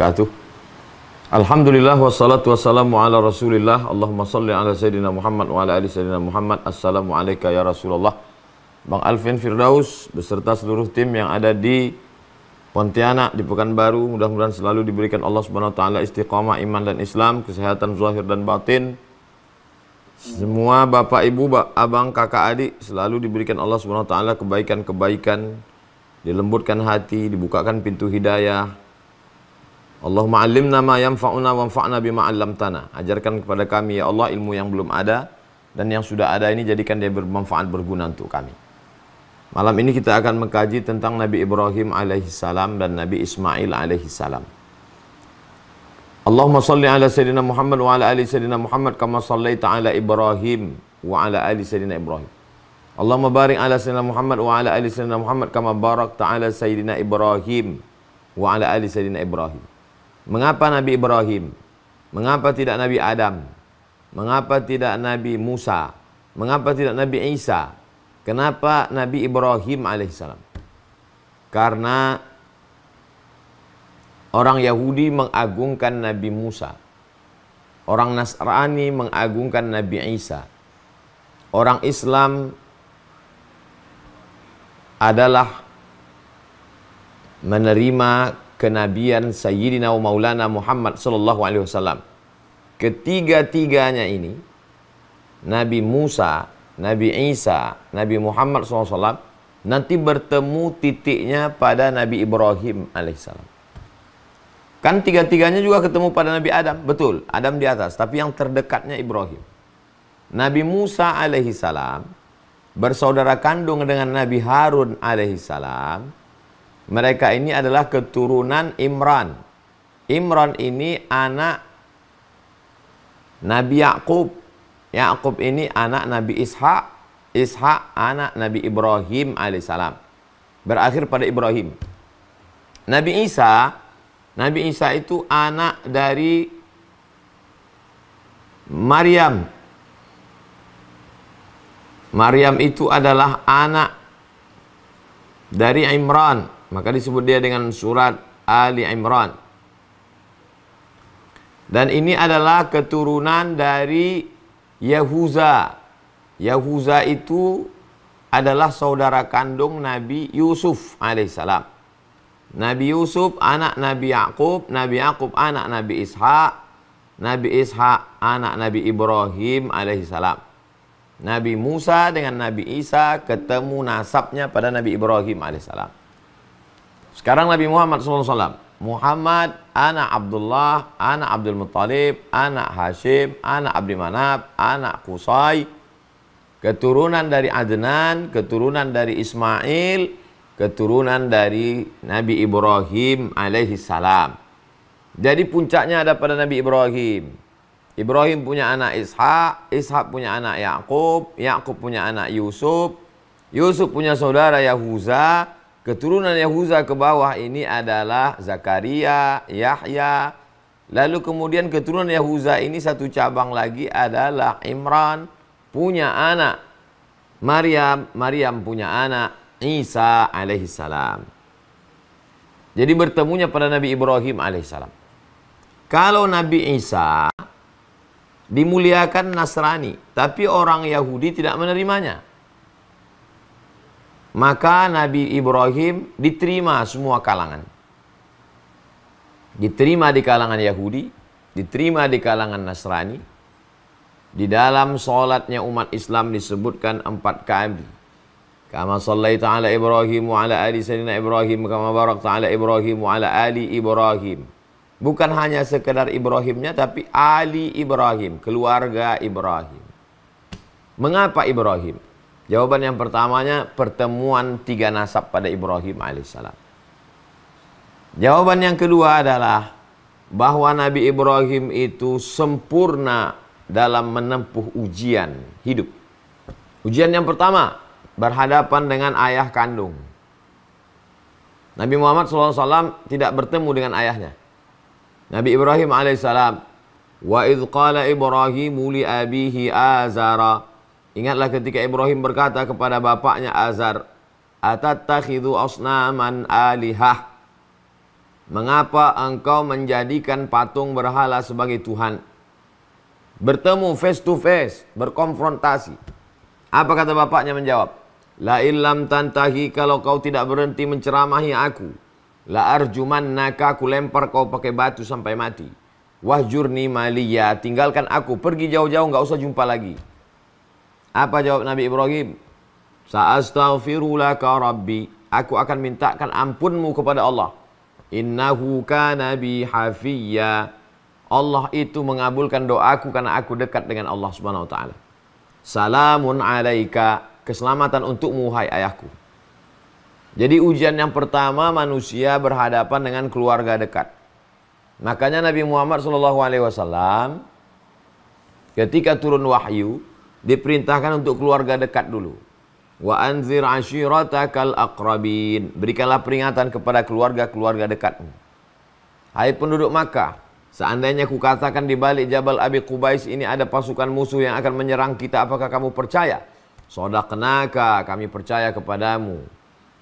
wabarakatuh. Alhamdulillah wassalatu wassalamu ala Rasulillah. Allahumma salli ala Sayyidina Muhammad wa ala ali Sayyidina Muhammad. Assalamualaikum ya Rasulullah. Bang Alvin Firdaus beserta seluruh tim yang ada di Pontianak, di Pekanbaru, mudah-mudahan selalu diberikan Allah Subhanahu wa taala istiqamah iman dan Islam, kesehatan zahir dan batin. Semua bapak ibu, abang, kakak, adik selalu diberikan Allah Subhanahu wa taala kebaikan-kebaikan, dilembutkan hati, dibukakan pintu hidayah. Allahumma 'allimna ma yanfa'una wanfa'na bima 'allamtana. Ajarkan kepada kami ya Allah ilmu yang belum ada, dan yang sudah ada ini jadikan dia bermanfaat, berguna untuk kami. Malam ini kita akan mengkaji tentang Nabi Ibrahim alaihissalam dan Nabi Ismail alaihissalam. Allahumma salli ala Sayyidina Muhammad wa ala ali Sayyidina Muhammad kama sallaita ala Ibrahim wa ala ali Sayyidina Ibrahim. Allahumma barik ala Sayyidina Muhammad wa ala ali Sayyidina Muhammad kama barakta ala Sayyidina Ibrahim wa ala ali Sayyidina Ibrahim. Mengapa Nabi Ibrahim? Mengapa tidak Nabi Adam? Mengapa tidak Nabi Musa? Mengapa tidak Nabi Isa? Kenapa Nabi Ibrahim alaihissalam? Karena orang Yahudi mengagungkan Nabi Musa. Orang Nasrani mengagungkan Nabi Isa. Orang Islam adalah menerima kenabian Sayyidina wa Maulana Muhammad sallallahu alaihi wasallam. Ketiga-tiganya ini, Nabi Musa, Nabi Isa, Nabi Muhammad SAW, nanti bertemu titiknya pada Nabi Ibrahim alaihissalam. Kan tiga-tiganya juga ketemu pada Nabi Adam, betul, Adam di atas, tapi yang terdekatnya Ibrahim. Nabi Musa alaihissalam bersaudara kandung dengan Nabi Harun alaihissalam. Mereka ini adalah keturunan Imran. Imran ini anak Nabi Yakub. Yakub ini anak Nabi Ishak. Ishak anak Nabi Ibrahim alaihissalam. Berakhir pada Ibrahim. Nabi Isa itu anak dari Maryam. Maryam itu adalah anak dari Imran. Maka disebut dia dengan surat Ali Imran. Dan ini adalah keturunan dari Yahuza. Yahuza itu adalah saudara kandung Nabi Yusuf alaihissalam. Nabi Yusuf anak Nabi Yakub. Nabi Yakub anak Nabi Ishak. Nabi Ishak anak Nabi Ibrahim alaihissalam. Nabi Musa dengan Nabi Isa ketemu nasabnya pada Nabi Ibrahim alaihissalam. Sekarang Nabi Muhammad SAW. Muhammad, anak Abdullah, anak Abdul Muttalib, anak Hashim, anak Abdi Manaf, anak Qusay. Keturunan dari Adnan, keturunan dari Ismail, keturunan dari Nabi Ibrahim alaihissalam. Jadi puncaknya ada pada Nabi Ibrahim. Ibrahim punya anak Ishak, Ishak punya anak Yakub, Yakub punya anak Yusuf, Yusuf punya saudara Yahuza. Keturunan Yahuza ke bawah ini adalah Zakaria, Yahya. Lalu kemudian keturunan Yahuza ini satu cabang lagi adalah Imran, punya anak Maryam, Maryam punya anak Isa alaihissalam. Jadi bertemunya pada Nabi Ibrahim alaihissalam. Kalau Nabi Isa dimuliakan Nasrani, tapi orang Yahudi tidak menerimanya. Maka Nabi Ibrahim diterima semua kalangan. Diterima di kalangan Yahudi, diterima di kalangan Nasrani. Di dalam sholatnya umat Islam disebutkan 4 kali. Kama sallaita ala Ibrahim wa ala ali Sayyidina Ibrahim, kama barakta ala Ibrahim wa ala ali Ibrahim. Bukan hanya sekedar Ibrahimnya, tapi ali Ibrahim, keluarga Ibrahim. Mengapa Ibrahim? Jawaban yang pertamanya, pertemuan 3 nasab pada Ibrahim alaihissalam. Jawaban yang kedua adalah bahwa Nabi Ibrahim itu sempurna dalam menempuh ujian hidup. Ujian yang pertama, berhadapan dengan ayah kandung. Nabi Muhammad SAW tidak bertemu dengan ayahnya. Nabi Ibrahim alaihissalam, wa idh qala Ibrahimu li abihi Azara. Ingatlah ketika Ibrahim berkata kepada bapaknya Azar, atattakhidhu asnaman alihah. Mengapa engkau menjadikan patung berhala sebagai Tuhan? Bertemu face to face, berkonfrontasi. Apa kata bapaknya menjawab? La illam tantahi, kalau kau tidak berhenti menceramahi aku, la arjumannaka, aku lempar kau pakai batu sampai mati. Wahjurni maliya, tinggalkan aku, pergi jauh-jauh, enggak usah jumpa lagi. Apa jawab Nabi Ibrahim? Sa'astaghfiru laka rabbi, aku akan mintakan ampunmu kepada Allah. Innahu kana bi hafiyya, Allah itu mengabulkan doaku karena aku dekat dengan Allah Subhanahu wa taala. Salamun alaika, keselamatan untukmu hai ayahku. Jadi ujian yang pertama manusia berhadapan dengan keluarga dekat. Makanya Nabi Muhammad SAW ketika turun wahyu diperintahkan untuk keluarga dekat dulu. Wa anzir ashiratakal aqrabin, berikanlah peringatan kepada keluarga-keluarga dekatmu. Hai penduduk Makkah, seandainya ku katakan di balik Jabal Abi Qubais ini ada pasukan musuh yang akan menyerang kita, apakah kamu percaya? Shadaqnaka, kami percaya kepadamu.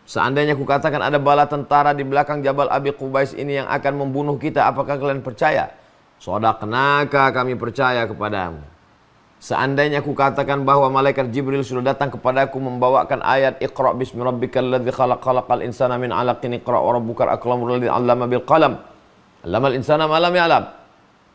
Seandainya ku katakan ada bala tentara di belakang Jabal Abi Qubais ini yang akan membunuh kita, apakah kalian percaya? Shadaqnaka, kami percaya kepadamu. Seandainya aku katakan bahwa malaikat Jibril sudah datang kepadaku membawakan ayat Iqra bismi rabbikal ladzi khalaq, khalaqal insana min 'alaqin, Iqra wa rabbukal akramul ladzi 'allama bil qalam, 'allamal insana ma lam ya'lam.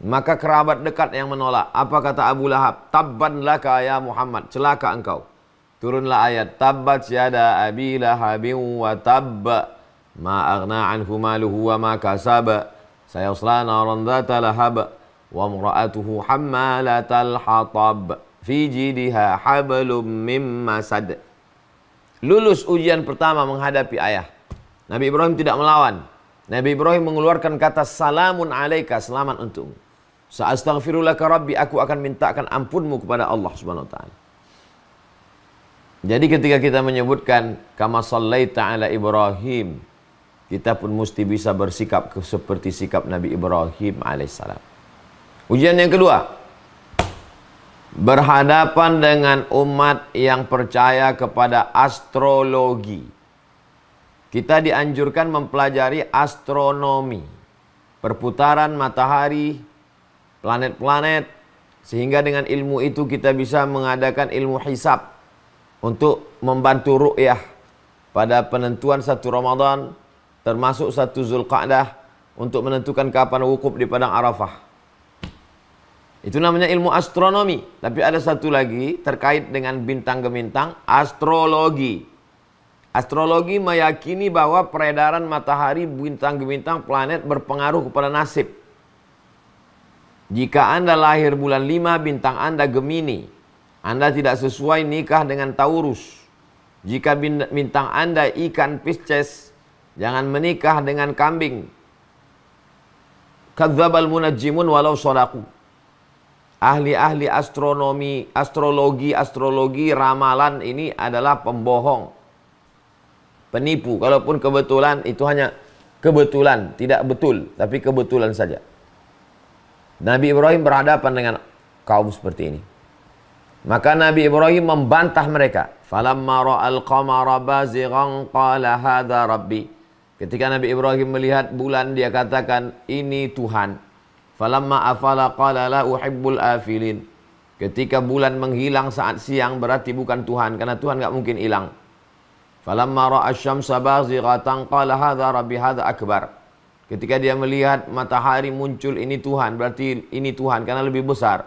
Maka kerabat dekat yang menolak. Apa kata Abu Lahab? Tabban laka ya Muhammad, celaka engkau. Turunlah ayat Tabbat yada abi lahabin wa tabba, ma aghna anhu maluhu wa ma kasaba, sayasla naran dzata lahab, wa imra'atuhu hammalatal hatab, fi jidha hablum mim masad. Lulus ujian pertama menghadapi ayah. Nabi Ibrahim tidak melawan. Nabi Ibrahim mengeluarkan kata salamun alaika, selamat untukmu. Sa'astaghfiru laka rabbi, aku akan mintakan ampunmu kepada Allah Subhanahu wa taala. Jadi ketika kita menyebutkan kama sallaita ala Ibrahim, kita pun mesti bisa bersikap seperti sikap Nabi Ibrahim alaihissalam. Ujian yang kedua, berhadapan dengan umat yang percaya kepada astrologi. Kita dianjurkan mempelajari astronomi, perputaran matahari, planet-planet, sehingga dengan ilmu itu kita bisa mengadakan ilmu hisab untuk membantu ru'yah pada penentuan 1 Ramadan, termasuk 1 Zulqa'dah, untuk menentukan kapan wukuf di Padang Arafah. Itu namanya ilmu astronomi. Tapi ada satu lagi terkait dengan bintang gemintang, astrologi. Astrologi meyakini bahwa peredaran matahari, bintang gemintang, planet berpengaruh kepada nasib. Jika Anda lahir bulan 5, bintang Anda Gemini, Anda tidak sesuai nikah dengan Taurus. Jika bintang Anda ikan Pisces, jangan menikah dengan kambing. Kadzdzabal munajjimun walau shadaqu. Ahli-ahli astronomi, astrologi, ramalan ini adalah pembohong, penipu. Kalaupun kebetulan, itu hanya kebetulan, tidak betul, tapi kebetulan saja. Nabi Ibrahim berhadapan dengan kaum seperti ini. Maka Nabi Ibrahim membantah mereka. Falamma ra'al qamara bazighan qala hadza rabbi. Ketika Nabi Ibrahim melihat bulan, dia katakan, ini Tuhan. Falamma afala qala la uhibbul afilin. Ketika bulan menghilang saat siang, berarti bukan Tuhan, karena Tuhan enggak mungkin hilang. Falamma ra'a asy-syamsa bazighatan qala hadza rabbi hadza akbar. Ketika dia melihat matahari muncul, ini Tuhan, berarti ini Tuhan karena lebih besar.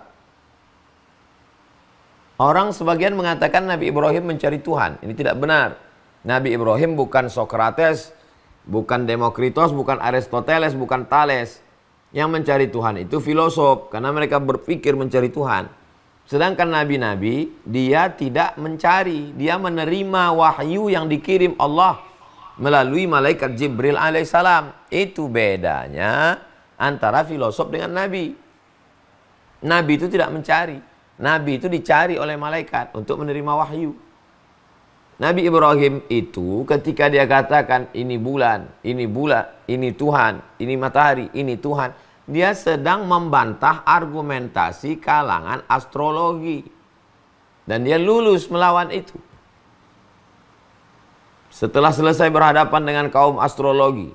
Orang sebagian mengatakan Nabi Ibrahim mencari Tuhan. Ini tidak benar. Nabi Ibrahim bukan Sokrates, bukan Demokritos, bukan Aristoteles, bukan Thales. Yang mencari Tuhan itu filosof, karena mereka berpikir mencari Tuhan. Sedangkan nabi-nabi, dia tidak mencari, dia menerima wahyu yang dikirim Allah melalui malaikat Jibril alaihissalam. Itu bedanya antara filosof dengan nabi. Nabi itu tidak mencari, nabi itu dicari oleh malaikat untuk menerima wahyu. Nabi Ibrahim itu ketika dia katakan ini bulan, ini Tuhan, ini matahari, ini Tuhan, dia sedang membantah argumentasi kalangan astrologi. Dan dia lulus melawan itu. Setelah selesai berhadapan dengan kaum astrologi,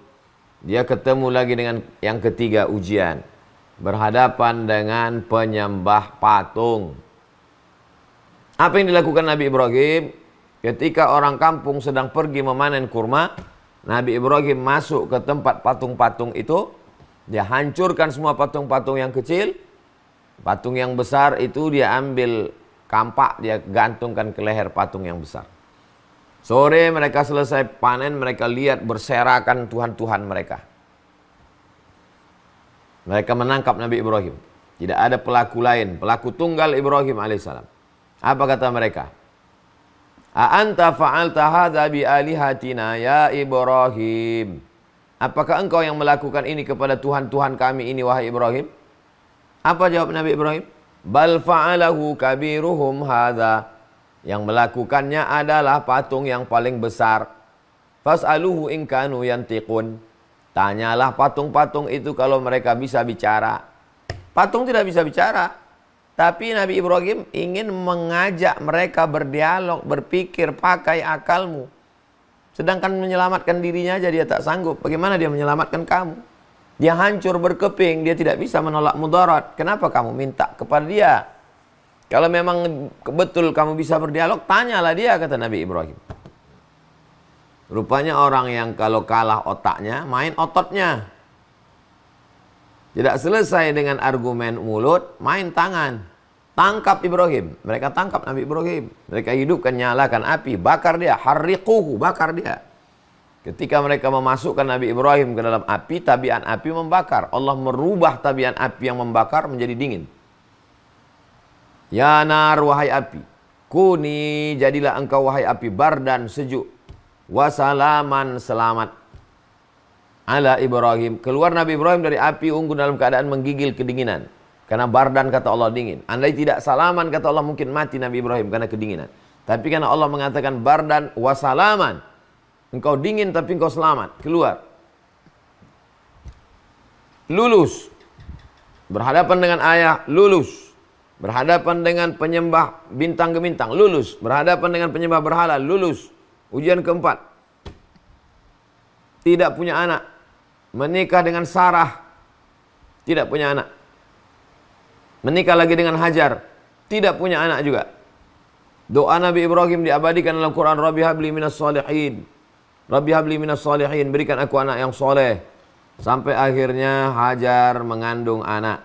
Dia ketemu lagi dengan yang ketiga ujian. Berhadapan dengan penyembah patung. Apa yang dilakukan Nabi Ibrahim? Ketika orang kampung sedang pergi memanen kurma, Nabi Ibrahim masuk ke tempat patung-patung itu. Dia hancurkan semua patung-patung yang kecil. Patung yang besar itu dia ambil kampak, dia gantungkan ke leher patung yang besar. Sore mereka selesai panen, mereka lihat berserakan Tuhan-Tuhan mereka. Mereka menangkap Nabi Ibrahim. Tidak ada pelaku lain, pelaku tunggal Ibrahim alaihissalam. Apa kata mereka? A anta fa'alta hadza bi alihatina ya Ibrahim. Apakah engkau yang melakukan ini kepada Tuhan-Tuhan kami ini wahai Ibrahim? Apa jawab Nabi Ibrahim? Bal fa'alahu kabiruhum hadza. Yang melakukannya adalah patung yang paling besar. Fas'aluhu in kanu yantiqun. Tanyalah patung-patung itu kalau mereka bisa bicara. Patung tidak bisa bicara. Tapi Nabi Ibrahim ingin mengajak mereka berdialog, berpikir, pakai akalmu. Sedangkan menyelamatkan dirinya aja dia tak sanggup. Bagaimana dia menyelamatkan kamu? Dia hancur berkeping, dia tidak bisa menolak mudarat. Kenapa kamu minta kepada dia? Kalau memang betul kamu bisa berdialog, tanyalah dia, kata Nabi Ibrahim. Rupanya orang yang kalau kalah otaknya, main ototnya. Tidak selesai dengan argumen mulut, main tangan. Tangkap Ibrahim. Mereka tangkap Nabi Ibrahim. Mereka hidupkan, nyalakan api, bakar dia, harriquhu, bakar dia. Ketika mereka memasukkan Nabi Ibrahim ke dalam api, tabiat api membakar. Allah merubah tabiat api yang membakar menjadi dingin. Ya nar, wahai api, kuni, jadilah engkau wahai api bardan, sejuk, wasalaman, selamat, ala Ibrahim. Keluar Nabi Ibrahim dari api unggun dalam keadaan menggigil kedinginan. Karena bardan kata Allah dingin. Andai tidak salaman kata Allah mungkin mati Nabi Ibrahim karena kedinginan. Tapi karena Allah mengatakan bardan wasalaman, engkau dingin tapi engkau selamat. Keluar. Lulus. Berhadapan dengan ayah, lulus. Berhadapan dengan penyembah bintang gemintang, lulus. Berhadapan dengan penyembah berhala, lulus. Ujian keempat. Tidak punya anak. Menikah dengan Sarah. Tidak punya anak. Menikah lagi dengan Hajar. Tidak punya anak juga. Doa Nabi Ibrahim diabadikan dalam Quran. Rabbi habli minas salihin. Rabbi habli minas salihin. Berikan aku anak yang soleh. Sampai akhirnya Hajar mengandung anak.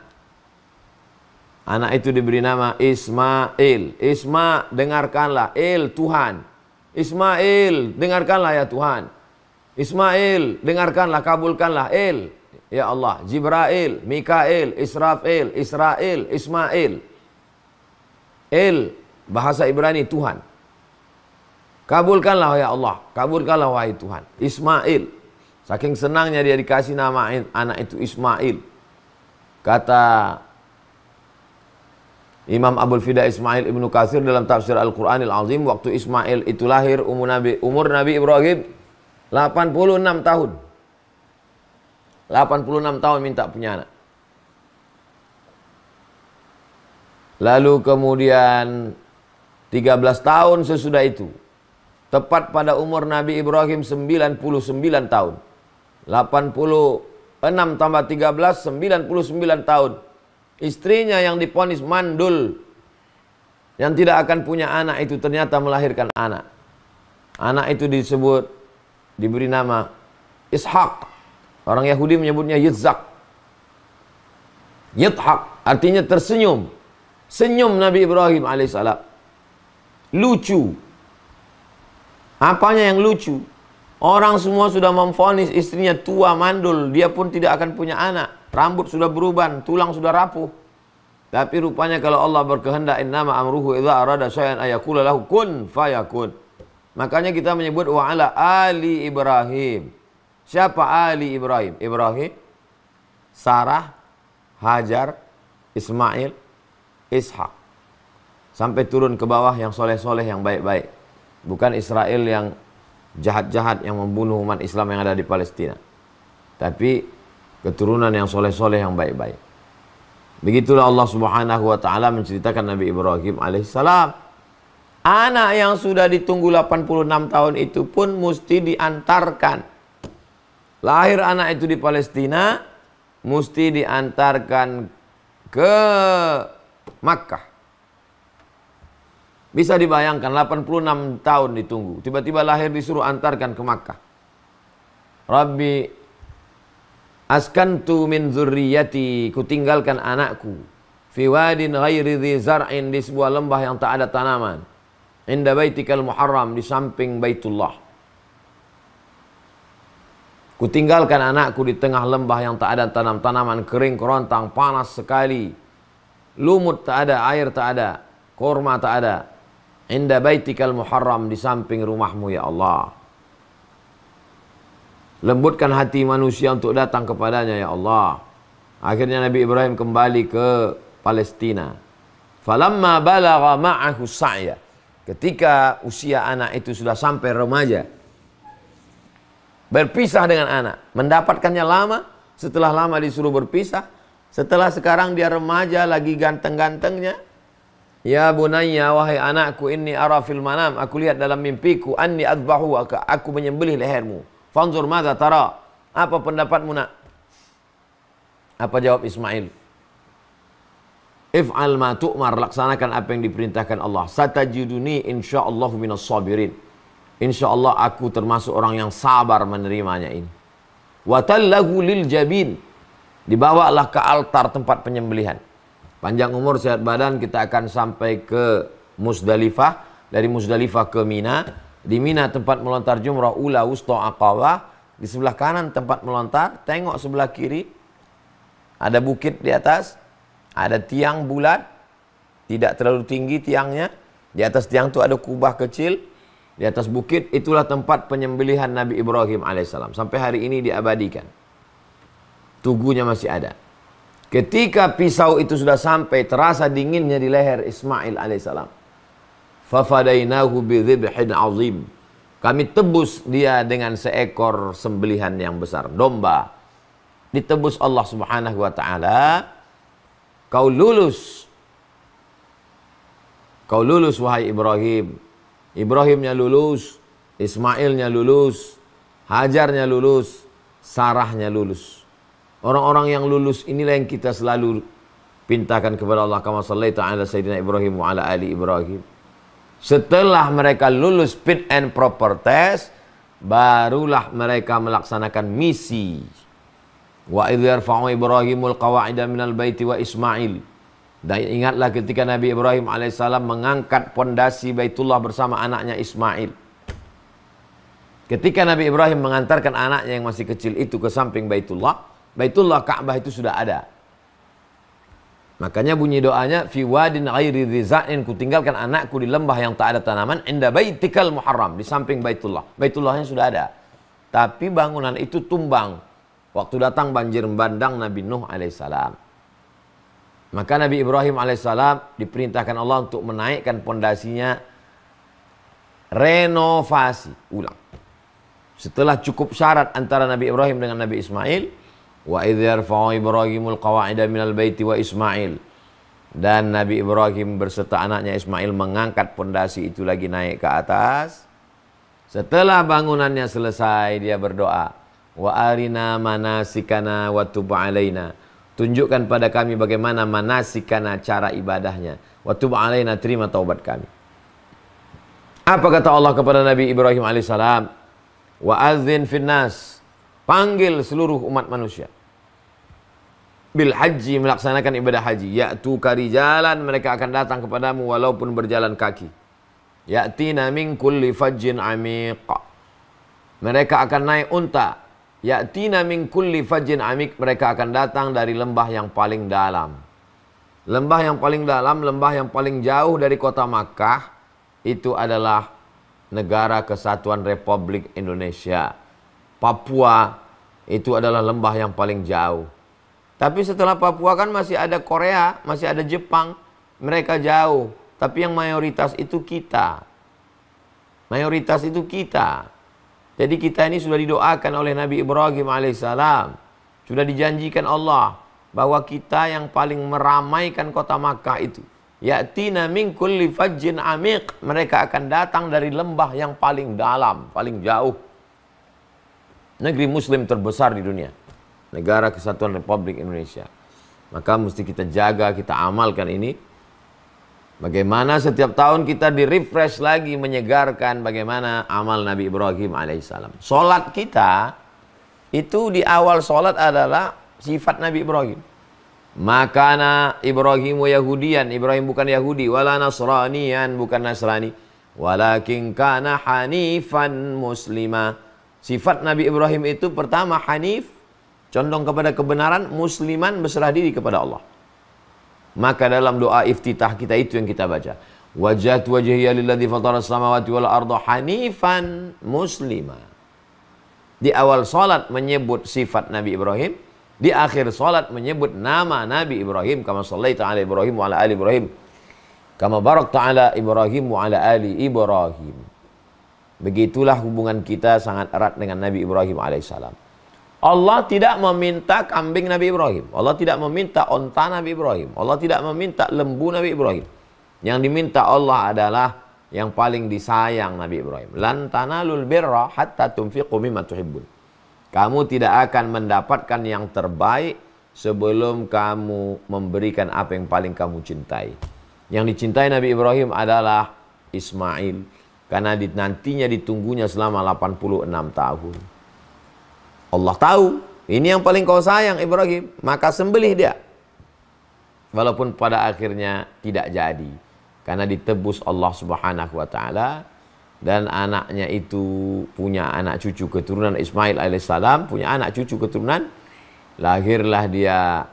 Anak itu diberi nama Ismail. Isma, dengarkanlah. Il, Tuhan. Ismail, dengarkanlah ya Tuhan. Ismail, dengarkanlah, kabulkanlah. Il, ya Allah. Jibrail, Mikail, Israfil, Israel, Ismail. Il, bahasa Ibrani Tuhan. Kabulkanlah ya Allah. Kabulkanlah wahai Tuhan. Ismail. Saking senangnya dia dikasih nama anak itu Ismail. Kata Imam Abul Fida Ismail Ibnu Katsir dalam tafsir Al-Quranil Azim, waktu Ismail itu lahir umur Nabi Ibrahim 86 tahun. 86 tahun minta punya anak. Lalu kemudian 13 tahun sesudah itu, tepat pada umur Nabi Ibrahim 99 tahun. 86 tambah 13, 99 tahun. Istrinya yang diponis mandul, yang tidak akan punya anak itu ternyata melahirkan anak. Anak itu diberi nama Ishak. Orang Yahudi menyebutnya Yitzhak. Yithak artinya tersenyum. Senyum Nabi Ibrahim alaihissalam. Lucu. Apanya yang lucu? Orang semua sudah memvonis istrinya tua mandul, dia pun tidak akan punya anak. Rambut sudah beruban, tulang sudah rapuh. Tapi rupanya kalau Allah berkehendak, innama amruhu idza arada syai'an ayaqula lahu kun fayakun. Makanya kita menyebut wa ala ali Ibrahim. Siapa ali Ibrahim? Ibrahim, Sarah, Hajar, Ismail, Ishak. Sampai turun ke bawah yang soleh-soleh, yang baik-baik. Bukan Israel yang jahat-jahat yang membunuh umat Islam yang ada di Palestina. Tapi keturunan yang soleh-soleh yang baik-baik. Begitulah Allah Subhanahu wa taala menceritakan Nabi Ibrahim alaihissalam. Anak yang sudah ditunggu 86 tahun itu pun mesti diantarkan. Lahir anak itu di Palestina, mesti diantarkan ke Makkah. Bisa dibayangkan 86 tahun ditunggu. Tiba-tiba lahir disuruh antarkan ke Makkah. Rabbi askantu min zurriyati, kutinggalkan anakku fi wadin ghairi dhi zar'in, di sebuah lembah yang tak ada tanaman. Inda baitikal muharram, di samping Baitullah. Kutinggalkan anakku di tengah lembah yang tak ada tanaman, kering kerontang, panas sekali. Lumut tak ada, air tak ada, korma tak ada. Inda baitikal muharram, di samping rumahmu ya Allah. Lembutkan hati manusia untuk datang kepadanya ya Allah. Akhirnya Nabi Ibrahim kembali ke Palestina. Falamma balagha ma'ahu sa'ya, ketika usia anak itu sudah sampai remaja, berpisah dengan anak. Mendapatkannya lama, setelah lama disuruh berpisah. Setelah sekarang dia remaja, lagi ganteng-gantengnya. Ya bunayya, wahai anakku, inni ara fil manam, aku lihat dalam mimpiku, anni adbahu, aku menyembelih lehermu. Fanzur madza tara, apa pendapatmu nak? Apa jawab Ismail? If'al ma tu'mar, laksanakan apa yang diperintahkan Allah. Satajiduni insyaallah minas sabirin. Insyaallah aku termasuk orang yang sabar menerimanya ini. Wa tallahu lil jabin, dibawalah ke altar tempat penyembelihan. Panjang umur sehat badan, kita akan sampai ke Musdalifah. Dari Musdalifah ke Mina. Di Mina tempat melontar jumrah ula wusta aqabah. Di sebelah kanan tempat melontar, tengok sebelah kiri. Ada bukit di atas, ada tiang bulat, tidak terlalu tinggi tiangnya. Di atas tiang itu ada kubah kecil. Di atas bukit, itulah tempat penyembelihan Nabi Ibrahim alaihissalam. Sampai hari ini diabadikan. Tugunya masih ada. Ketika pisau itu sudah sampai, terasa dinginnya di leher Ismail alaihissalam. Fafadainahu bidzibhin azim. Kami tebus dia dengan seekor sembelihan yang besar, domba. Ditebus Allah Subhanahu wa taala. Kau lulus. Kau lulus wahai Ibrahim. Ibrahimnya lulus, Ismailnya lulus, Hajarnya lulus, Sarahnya lulus. Orang-orang yang lulus inilah yang kita selalu pintakan kepada Allah. Kama sallaita ala Sayyidina Ibrahim wa ala ali Ibrahim. Setelah mereka lulus fit and proper test, barulah mereka melaksanakan misi. Wa idh yarfa'u Ibrahimul qawa'ida minal baiti wa Ismail. Dan ingatlah ketika Nabi Ibrahim alaihissalam mengangkat pondasi Baitullah bersama anaknya Ismail. Ketika Nabi Ibrahim mengantarkan anaknya yang masih kecil itu ke samping Baitullah, Baitullah Ka'bah itu sudah ada. Makanya bunyi doanya, fi wadin ghairi dza'in, ku tinggalkan anakku di lembah yang tak ada tanaman, inda baitikal muharram, di samping Baitullah. Baitullahnya sudah ada. Tapi bangunan itu tumbang waktu datang banjir bandang Nabi Nuh alaihissalam. Maka Nabi Ibrahim alaihissalam diperintahkan Allah untuk menaikkan pondasinya, renovasi ulang. Setelah cukup syarat antara Nabi Ibrahim dengan Nabi Ismail, wa idh yarfa'u Ibrahimul qawa'ida minal baiti wa Ismail, dan Nabi Ibrahim berserta anaknya Ismail mengangkat pondasi itu lagi naik ke atas. Setelah bangunannya selesai, dia berdoa, wa arina manasikana wa tub alaina, tunjukkan pada kami bagaimana manasikana, cara ibadahnya, wa tub alaina, terima taubat kami. Apa kata Allah kepada Nabi Ibrahim alaihissalam? Wa adzin finnas, panggil seluruh umat manusia. Bil haji, melaksanakan ibadah haji. Ya'tu karijalan, mereka akan datang kepadamu walaupun berjalan kaki. Ya'tina min kulli fajjin amiq, mereka akan naik unta. Ya'tina min kulli fajjin amiq, mereka akan datang dari lembah yang paling dalam. Lembah yang paling dalam, lembah yang paling jauh dari kota Makkah, itu adalah Negara Kesatuan Republik Indonesia. Papua itu adalah lembah yang paling jauh. Tapi setelah Papua kan masih ada Korea, masih ada Jepang. Mereka jauh. Tapi yang mayoritas itu kita. Mayoritas itu kita. Jadi kita ini sudah didoakan oleh Nabi Ibrahim alaihissalam. Sudah dijanjikan Allah bahwa kita yang paling meramaikan kota Makkah itu. Ya'tina min kulli fajjin amiq, mereka akan datang dari lembah yang paling dalam, paling jauh. negeri muslim terbesar di dunia, negara kesatuan Republik Indonesia. Maka mesti kita jaga, kita amalkan ini. Bagaimana setiap tahun kita di-refresh lagi, menyegarkan bagaimana amal Nabi Ibrahim alaihissalam. Solat kita, itu di awal solat adalah sifat Nabi Ibrahim. Makana Ibrahimu Yahudian, Ibrahim bukan Yahudi, wala Nasranian, bukan Nasrani, walakin kana hanifan muslima. Sifat Nabi Ibrahim itu pertama hanif, condong kepada kebenaran, musliman, berserah diri kepada Allah. Maka dalam doa iftitah kita itu yang kita baca, wajjahtu wajhiya lilladzi fatara as-samawati wal arda hanifan muslima. Di awal salat menyebut sifat Nabi Ibrahim, di akhir salat menyebut nama Nabi Ibrahim, kama shallaita ala Ibrahim wa ala ali Ibrahim, kama barakta ala Ibrahim wa ala ali Ibrahim. Begitulah hubungan kita sangat erat dengan Nabi Ibrahim alaihissalam. Allah tidak meminta kambing Nabi Ibrahim. Allah tidak meminta onta Nabi Ibrahim. Allah tidak meminta lembu Nabi Ibrahim. Yang diminta Allah adalah yang paling disayang Nabi Ibrahim. Lan tanalul birra hatta tunfiqu mimma tuhibbun. Kamu tidak akan mendapatkan yang terbaik sebelum kamu memberikan apa yang paling kamu cintai. Yang dicintai Nabi Ibrahim adalah Ismail. Karena nantinya ditunggunya selama 86 tahun. Allah tahu, ini yang paling kau sayang Ibrahim, maka sembelih dia. Walaupun pada akhirnya tidak jadi. Karena ditebus Allah subhanahu wa ta'ala. Dan anaknya itu punya anak cucu keturunan Ismail alaihissalam, punya anak cucu keturunan. Lahirlah dia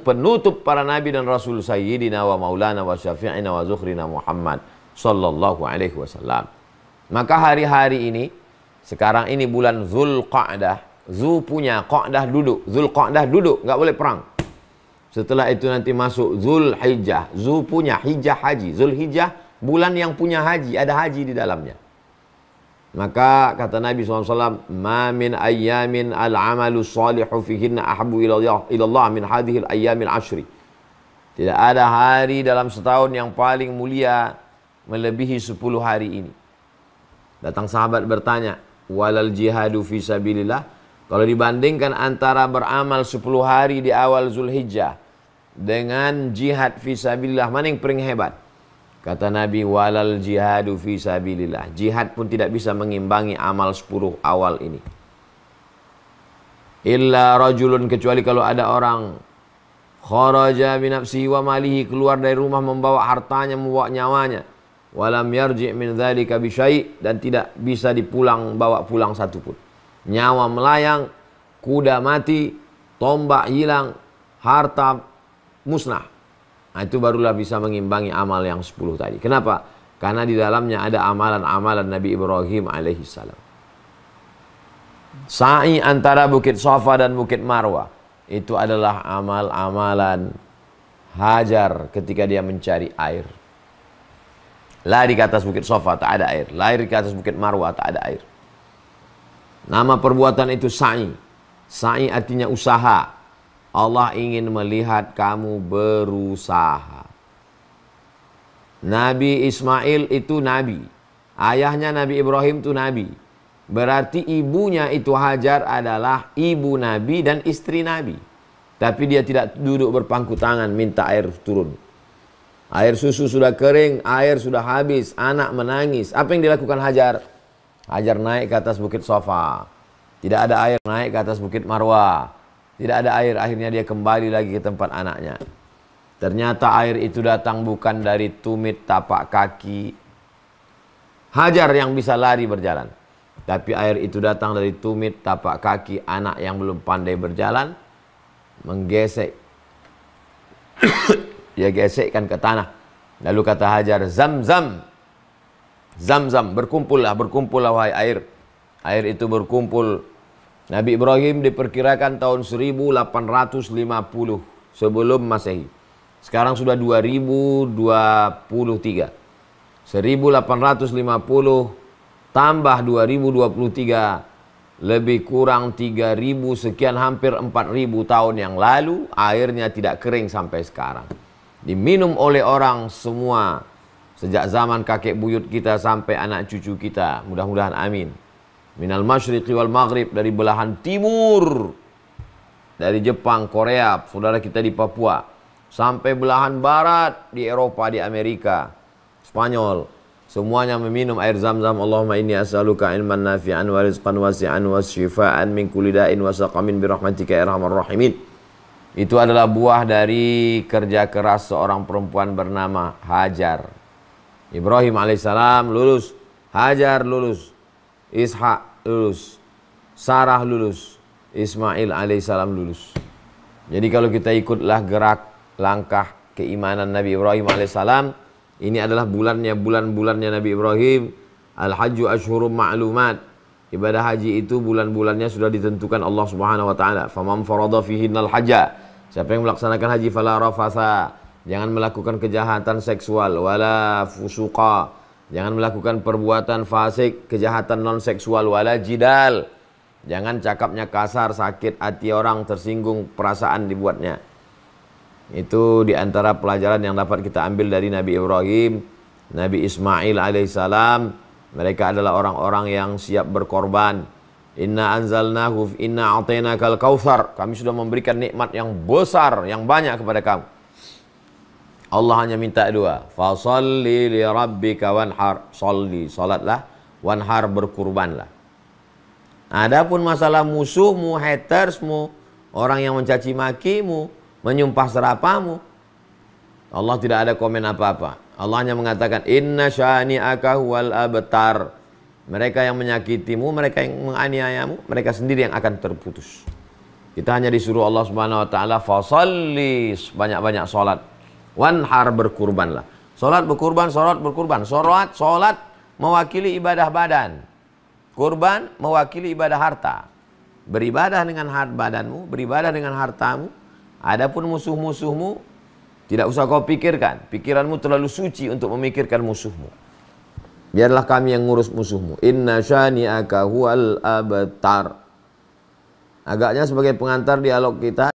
penutup para nabi dan rasul, sayyidina wa maulana wa syafi'ina wa zukhrina Muhammad sallallahu alaihi wasallam. Maka hari-hari ini, sekarang ini bulan Zulqa'dah. Zu punya, Qa'dah duduk. Zulqa'dah duduk, nggak boleh perang. Setelah itu nanti masuk Zulhijjah. Zu punya, Hijjah haji. Zulhijjah bulan yang punya haji, ada haji di dalamnya. Maka kata Nabi SAW, ma min ayyamin al-amalu salihu fihinna ahabu ilallah min hadhil ayyamil ashri. Tidak ada hari dalam setahun yang paling mulia melebihi 10 hari ini. Datang sahabat bertanya, walal jihadu fi sabilillah. Kalau dibandingkan antara beramal 10 hari di awal Zulhijjah dengan jihad fi sabilillah, mana yang paling hebat? Kata Nabi, walal jihadu fi sabilillah. Jihad pun tidak bisa mengimbangi amal 10 awal ini. Illa rajulun, kecuali kalau ada orang kharaja bi nafsihi wa malihi, keluar dari rumah membawa hartanya, membawa nyawanya. Walam yarji' min dzalika bi syai', dan tidak bisa bawa pulang satupun. Nyawa melayang, kuda mati, tombak hilang, harta musnah. Nah, itu barulah bisa mengimbangi amal yang 10 tadi. Kenapa? Karena di dalamnya ada amalan-amalan Nabi Ibrahim alaihissalam. Sa'i antara Bukit Safa dan Bukit Marwah, itu adalah amal-amalan Hajar ketika dia mencari air. Lari ke atas Bukit Safa, tak ada air. Lari ke atas Bukit Marwah, tak ada air. Nama perbuatan itu sa'i. Sa'i artinya usaha. Allah ingin melihat kamu berusaha. Nabi Ismail itu nabi. Ayahnya Nabi Ibrahim itu nabi. Berarti ibunya itu Hajar adalah ibu nabi dan istri nabi. Tapi dia tidak duduk berpangku tangan minta air turun. Air susu sudah kering, air sudah habis, anak menangis. Apa yang dilakukan Hajar? Hajar naik ke atas Bukit Safa. Tidak ada air, naik ke atas Bukit Marwah. Tidak ada air, akhirnya dia kembali lagi ke tempat anaknya. Ternyata air itu datang bukan dari tumit tapak kaki Hajar yang bisa lari berjalan. Tapi air itu datang dari tumit tapak kaki anak yang belum pandai berjalan. Menggesek. Dia gesekkan ke tanah. Lalu kata Hajar, Zam-Zam. Zam-Zam, berkumpullah wahai air. Air itu berkumpul. Nabi Ibrahim diperkirakan tahun 1850 sebelum Masehi. Sekarang sudah 2023. 1850 tambah 2023, lebih kurang 3000 sekian, hampir 4000 tahun yang lalu, airnya tidak kering sampai sekarang. Diminum oleh orang semua, sejak zaman kakek buyut kita sampai anak cucu kita, mudah-mudahan amin. Minal masyriqi wal maghrib, dari belahan timur, dari Jepang, Korea, saudara kita di Papua, sampai belahan barat di Eropa, di Amerika, Spanyol, semuanya meminum air Zam-Zam. Allahumma inni as'aluka ilman nafi'an wa rizqan wasi'an wa syifaan min kulli da'in wa saqamin bi rahmatika ya arhamar rahimin. Itu adalah buah dari kerja keras seorang perempuan bernama Hajar. Ibrahim alaihissalam lulus, Hajar lulus, Ishak lulus, Sarah lulus, Ismail alaihissalam lulus. Jadi kalau kita ikutlah gerak langkah keimanan Nabi Ibrahim alaihissalam, ini adalah bulan-bulannya Nabi Ibrahim. Al-Hajju Ashhurum Ma'lumat. Ibadah haji itu bulan-bulannya sudah ditentukan Allah Subhanahu wa taala. Faman farada fihinnal hajja. Siapa yang melaksanakan haji fala rafatha, jangan melakukan kejahatan seksual, wala fusuqa, jangan melakukan perbuatan fasik, kejahatan non seksual, wala jidal, jangan cakapnya kasar, sakit hati orang, tersinggung perasaan dibuatnya. Itu diantara pelajaran yang dapat kita ambil dari Nabi Ibrahim, Nabi Ismail alaihissalam. Mereka adalah orang-orang yang siap berkorban. Inna anzalnahu inna a'tainakal kautsar. Kami sudah memberikan nikmat yang besar, yang banyak kepada kamu. Allah hanya minta dua. Fasalli li rabbika wanhar. Salli, salatlah, wanhar, berkurbanlah. Adapun masalah musuhmu, hatersmu, orang yang mencaci makimu, menyumpah serapamu, Allah tidak ada komen apa-apa. Allah hanya mengatakan inna syani'aka huwal abtar. Mereka yang menyakitimu, mereka yang menganiayamu, mereka sendiri yang akan terputus. Kita hanya disuruh Allah Subhanahu wa taala fasalli, banyak-banyak salat, wanhar, berkurbanlah. Salat berkurban, salat berkurban. Salat mewakili ibadah badan. Kurban mewakili ibadah harta. Beribadah dengan badanmu, beribadah dengan hartamu. Adapun musuh-musuhmu, tidak usah kau pikirkan. Pikiranmu terlalu suci untuk memikirkan musuhmu. Biarlah kami yang ngurus musuhmu. Inna syani'aka huwal abtar. Agaknya sebagai pengantar dialog kita.